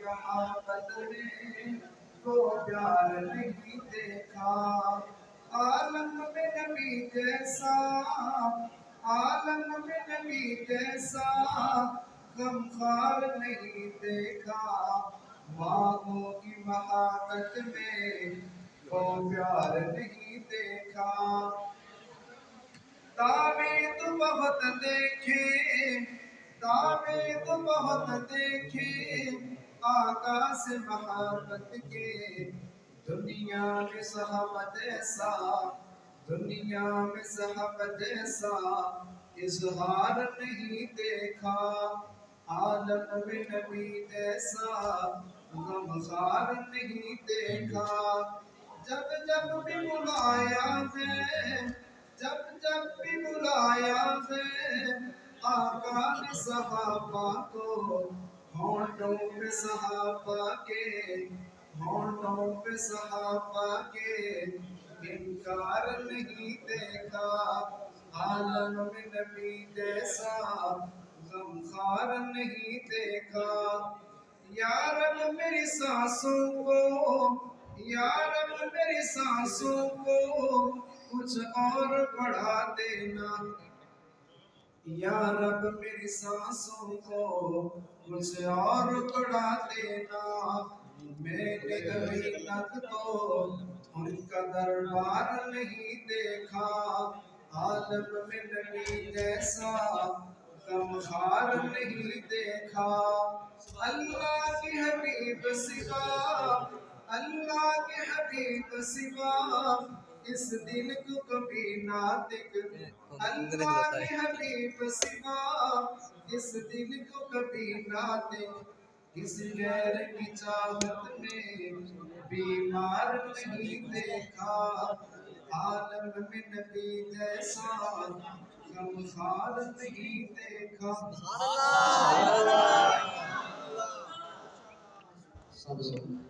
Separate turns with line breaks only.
کہا بدلے وہ پیار نہیں دیکھا عالم میں نبی جیسا عالم میں نبی جیسا غمخوار نہیں دیکھا ماں کی محبت میں وہ پیار نہیں دیکھا دعوے تو بہت دیکھے دعوے تو بہت دیکھے آقا سے محبت کے دنیا میں صحابت ایسا دنیا میں صحابت ایسا اظہار نہیں دیکھا عالم میں نبی جیسا غمخوار نہیں دیکھا جب جب بھی بلایا ہے جب جب بھی بلایا ہے آقا نے صحابہ کو ہونٹوں پہ صحابہ کے ہونٹوں پہ صحابہ کے انکار نہیں دیکھا عالم میں نبی جیسا غمخوار نہیں دیکھا یا رب میری سانسوں کو یا رب میری سانسوں کو کچھ اور بڑھا دینا یا رب میری سانسوں کو کچھ اور بڑھا دینا میں نے کبھی تک تو ان کا دربار نہیں دیکھا عالم میں نبی جیسا غمخوار نہیں دیکھا اللہ کے حبیب سوا اللہ کے حبیب سوا اس دل کو کبھی نہ دیکھ اللہ کے حبیب سوا اس دل کو کبھی نہ دیکھ کسی غیر کی چاہت میں بیمار نہیں دیکھا عالم میں نبی جیسا غمخوار نہیں دیکھا
سبحان اللہ